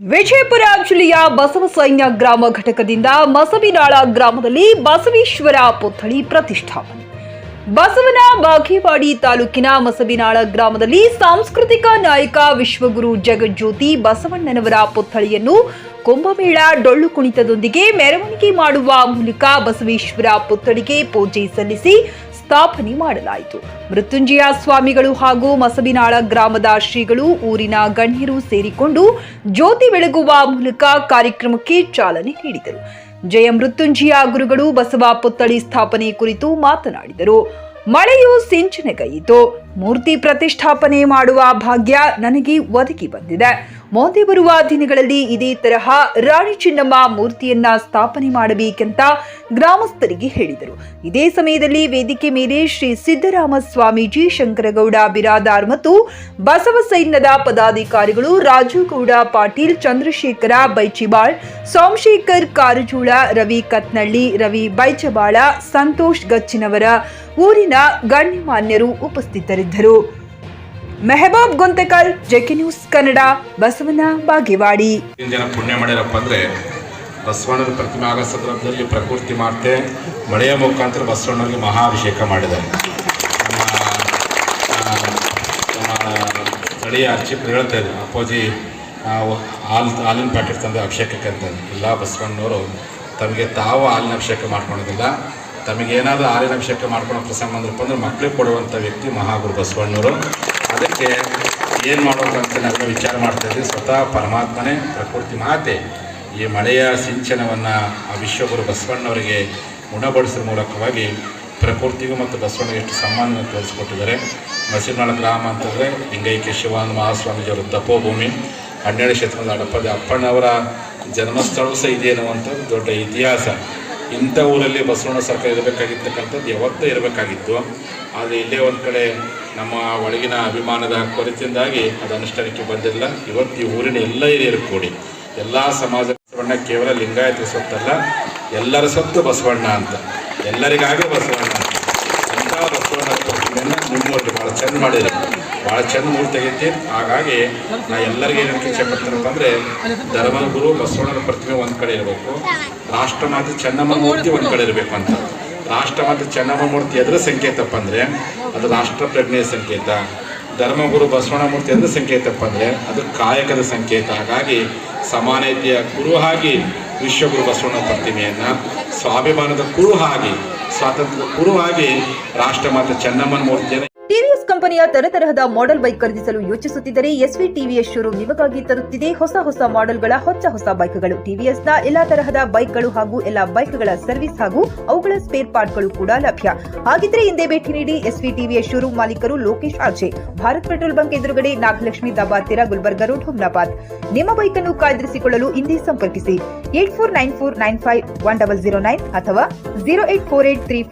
ವಿಜಯಪುರ ಜಿಲ್ಲೆಯ ಬಸವಸೈನ್ಯ ಗ್ರಾಮ ಘಟಕದಿಂದ ಮಸವಿನಾಳ ಗ್ರಾಮದಲ್ಲಿ ಬಸವೇಶ್ವರ ಪುತ್ಥಳಿ ಪ್ರತಿಷ್ಠಾಪನೆ. ಬಸವನ ಬಾಗೇವಾಡಿ ತಾಲೂಕಿನ ಮಸವಿನಾಳ ಗ್ರಾಮದಲ್ಲಿ ಸಾಂಸ್ಕೃತಿಕ ನಾಯಕ ವಿಶ್ವಗುರು ಜಗಜ್ಯೋತಿ ಬಸವಣ್ಣನವರ ಪುತ್ಥಳಿಯನ್ನು ಕುಂಭಮೇಳ ಡೊಳ್ಳು ಕುಣಿತದೊಂದಿಗೆ ಮೆರವಣಿಗೆ ಮಾಡುವ ಮೂಲಕ ಬಸವೇಶ್ವರ ಪುತ್ಥಳಿಗೆ ಪೂಜೆ ಸಲ್ಲಿಸಿ ಸ್ಥಾಪನೆ ಮಾಡಲಾಯಿತು. ಮೃತ್ಯುಂಜಯ ಸ್ವಾಮಿಗಳು ಹಾಗೂ ಮಸವಿನಾಳ ಗ್ರಾಮದ ಶ್ರೀಗಳು ಊರಿನ ಗಣ್ಯರು ಸೇರಿಕೊಂಡು ಜ್ಯೋತಿ ಬೆಳಗುವ ಮೂಲಕ ಕಾರ್ಯಕ್ರಮಕ್ಕೆ ಚಾಲನೆ ನೀಡಿದರು. ಜಯ ಮೃತ್ಯುಂಜಯ ಗುರುಗಳು ಬಸವ ಪುತ್ಥಳಿ ಸ್ಥಾಪನೆ ಕುರಿತು ಮಾತನಾಡಿದರು. ಮಳೆಯು ಸಿಂಚನಗೈಯಿತು. ಮೂರ್ತಿ ಪ್ರತಿಷ್ಠಾಪನೆ ಮಾಡುವ ಭಾಗ್ಯ ನನಗೆ ಒದಗಿ ಬಂದಿದೆ. ಮುಂದೆ ಬರುವ ದಿನಗಳಲ್ಲಿ ಇದೇ ತರಹ ರಾಣಿ ಚೆನ್ನಮ್ಮ ಮೂರ್ತಿಯನ್ನ ಸ್ಥಾಪನೆ ಮಾಡಬೇಕೆಂತ ಗ್ರಾಮಸ್ಥರಿಗೆ ಹೇಳಿದರು. ಇದೇ ಸಮಯದಲ್ಲಿ ವೇದಿಕೆ ಮೇಲೆ ಶ್ರೀ ಸಿದ್ದರಾಮ ಸ್ವಾಮೀಜಿ, ಶಂಕರಗೌಡ ಬಿರಾದಾರ್ ಮತ್ತು ಬಸವ ಸೈನ್ಯದ ಪದಾಧಿಕಾರಿಗಳು ರಾಜುಗೌಡ ಪಾಟೀಲ್, ಚಂದ್ರಶೇಖರ ಬೈಚಿಬಾಳ್, ಸೋಮಶೇಖರ್ ಕಾರಜೋಳ, ರವಿ ಕತ್ನಳ್ಳಿ, ರವಿ ಬೈಚಬಾಳ, ಸಂತೋಷ್ ಗಚ್ಚಿನವರ ಊರಿನ ಗಣ್ಯಮಾನ್ಯರು ಉಪಸ್ಥಿತರಿದ್ದರು. Mehboob Guntakal, JK news Kannada, Basavana Bagewadi. ಜನ ಪುಣ್ಯ ಮಾಡ್ಯಾರಪ್ಪ ಅಂದರೆ ಬಸವಣ್ಣನ ಪ್ರತಿಮೆ ಆಗೋ ಸಂದರ್ಭದಲ್ಲಿ ಪ್ರಕೃತಿ ಮಾತೆ ಮಳೆಯ ಮುಖಾಂತರ ಬಸವಣ್ಣನಿಗೆ ಮಹಾಭಿಷೇಕ ಮಾಡಿದ್ದಾರೆ. ನಮ್ಮ ಸ್ಥಳೀಯ ಅರ್ಚಕರು ಹೇಳ್ತಾ ಇದ್ರು, ಅಪ್ಪಾಜಿ ಹಾಲಿನ ಪ್ಯಾಕೆಟ್ ತಂದು ಅಭಿಷೇಕಕ್ಕೆ ಅಂತ. ಎಲ್ಲ ಬಸವಣ್ಣವರು ತಮಗೆ ತಾವು ಹಾಲಿನ ಅಭಿಷೇಕ ಮಾಡ್ಕೊಳೋದಿಲ್ಲ, ತಮಗೇನಾದರೂ ಹಾಲಿನ ಅಭಿಷೇಕ ಮಾಡ್ಕೊಳ್ಳೋ ಪ್ರಸಂಗ ಬಂದ್ರಪ್ಪ ಅಂದ್ರೆ ಮಕ್ಕಳಿಗೆ ಕೊಡುವಂಥ ವ್ಯಕ್ತಿ ಮಹಾಗುರು ಬಸವಣ್ಣವರು. ಅದಕ್ಕೆ ಏನು ಮಾಡಬೇಕಂತ ನಾವು ವಿಚಾರ ಮಾಡ್ತಾಯಿದ್ವಿ. ಸ್ವತಃ ಪರಮಾತ್ಮನೇ ಪ್ರಕೃತಿ ಮಾತೆ ಈ ಮಳೆಯ ಸಿಂಚನವನ್ನು ಆ ವಿಶ್ವಗುರು ಬಸವಣ್ಣವರಿಗೆ ಉಣಬಡಿಸೋ ಮೂಲಕವಾಗಿ ಪ್ರಕೃತಿಗೂ ಮತ್ತು ಬಸವಣ್ಣಿಗೆ ಎಷ್ಟು ಸಮ್ಮಾನ ತೋರಿಸ್ಕೊಟ್ಟಿದ್ದಾರೆ. ಮಸೀನಾಳ ಗ್ರಾಮ ಅಂತಂದರೆ ಲಿಂಗೈಕ್ಯ ಶಿವಾನಂದ ಮಹಾಸ್ವಾಮೀಜಿಯವರ ತಪೋಭೂಮಿ. 12ನೇ ಶತಮಾನದ ಹಡಪದ ಅಪ್ಪಣ್ಣವರ ಜನ್ಮಸ್ಥಳವೂ ಸಹ ಇದೆ ಅನ್ನುವಂಥದ್ದು ದೊಡ್ಡ ಇತಿಹಾಸ. ಇಂಥ ಊರಲ್ಲಿ ಬಸವಣ್ಣ ಸರ್ಕಾರ ಇರಬೇಕಾಗಿರ್ತಕ್ಕಂಥದ್ದು ಯಾವತ್ತೂ ಇರಬೇಕಾಗಿತ್ತು. ಆದರೆ ಇಲ್ಲೇ ಒಂದು ಕಡೆ ನಮ್ಮ ಒಳಗಿನ ಅಭಿಮಾನದ ಕೊರತೆಯಿಂದಾಗಿ ಅದು ಅನುಷ್ಠಾನಕ್ಕೆ ಬಂದಿಲ್ಲ. ಇವತ್ತು ಈ ಊರಿನ ಎಲ್ಲ ಹಿರಿಯರು ಕೂಡಿ ಎಲ್ಲ ಸಮಾಜ ಬಸವಣ್ಣ ಕೇವಲ ಲಿಂಗಾಯತ ಸೊತ್ತಲ್ಲ, ಎಲ್ಲರ ಸೊತ್ತು ಬಸವಣ್ಣ ಅಂತ, ಎಲ್ಲರಿಗಾಗಿ ಬಸವಣ್ಣ ಅಂತ. ಅಂಥ ಬಸವಣ್ಣ ಪ್ರತಿಮೆಯನ್ನು ನಿಮ್ಮೂರಿಗೆ ಭಾಳ ಚೆಂದ ಮಾಡಿದ್ರು, ಭಾಳ ಚೆಂದ ಮೂರ್ತಿ ತೆಗೈತಿ. ಹಾಗಾಗಿ ನಾ ಎಲ್ಲರಿಗೂ ಏನಕ್ಕೆ ಇಚ್ಛೆ ಪಡ್ತೀನಪ್ಪ ಅಂದರೆ ಧರ್ಮಗುರು ಬಸವಣ್ಣನ ಪ್ರತಿಮೆ ಒಂದು ಕಡೆ ಇರಬೇಕು, ರಾಷ್ಟ್ರಮಾತೆ ಚೆನ್ನಮ್ಮ ಮೂರ್ತಿ ಒಂದು ಕಡೆ ಇರಬೇಕು ಅಂತ. ರಾಷ್ಟ್ರಮಾತೆ ಚೆನ್ನಮ್ಮ ಮೂರ್ತಿ ಎದುರು ಸಂಕೇತಪ್ಪ ಅಂದರೆ ಅದು ರಾಷ್ಟ್ರ ಪ್ರಜ್ಞೆಯ ಸಂಕೇತ. ಧರ್ಮಗುರು ಬಸವಣ್ಣ ಮೂರ್ತಿ ಎದುರು ಸಂಕೇತಪ್ಪ ಅಂದರೆ ಅದು ಕಾಯಕದ ಸಂಕೇತ. ಹಾಗಾಗಿ ಸಮಾನತೆಯ ಕುರುಹಾಗಿ ವಿಶ್ವಗುರು ಬಸವಣ್ಣ ಪ್ರತಿಮೆಯನ್ನು, ಸ್ವಾಭಿಮಾನದ ಕುರುಹಾಗಿ, ಸ್ವಾತಂತ್ರ್ಯದ ಕುರುಹಾಗಿ ರಾಷ್ಟ್ರಮಾತೆ ಚೆನ್ನಮ್ಮನ ಮೂರ್ತಿಯನ್ನು. ಟಿವಿಎಸ್ ಕಂಪನಿಯ ತರತರಹದ ಮಾಡೆಲ್ ಬೈಕ್ ಖರೀದಿಸಲು ಯೋಚಿಸುತ್ತಿದ್ದರೆ ಎಸ್ವಿ ಟಿವಿಎಸ್ ಶೋರೂಮ್ ನಿಮಗಾಗಿ ತರುತ್ತಿದೆ ಹೊಸ ಮಾಡೆಲ್ಗಳ ಹೊಸ ಬೈಕ್ಗಳು. ಟಿವಿಎಸ್ನ ಎಲ್ಲಾ ತರಹದ ಬೈಕ್ಗಳು ಹಾಗೂ ಎಲ್ಲಾ ಬೈಕ್ಗಳ ಸರ್ವಿಸ್ ಹಾಗೂ ಅವುಗಳ ಸ್ಪೇರ್ ಪಾರ್ಟ್ಗಳು ಕೂಡ ಲಭ್ಯ. ಹಾಗಿದ್ರೆ ಹಿಂದೆ ಭೇಟಿ ನೀಡಿ. ಎಸ್ವಿ ಟಿವಿಎಸ್ ಶೋರೂಮ್ ಮಾಲೀಕರು Lokesh RJ, Bharat petrol bunk ಎದುರುಗಡೆ, ನಾಗಲಕ್ಷ್ಮಿ ದಾಬಾ ಹತ್ತಿರ, ಗುಲ್ಬರ್ಗ ರೋಡ್, ಹುಮ್ನಾಬಾದ್. ನಿಮ್ಮ ಬೈಕ್ ಅನ್ನು ಕಾಯ್ದಿರಿಸಿಕೊಳ್ಳಲು ಹಿಂದೆ ಸಂಪರ್ಕಿಸಿ 8494951009 ಅಥವಾ 08483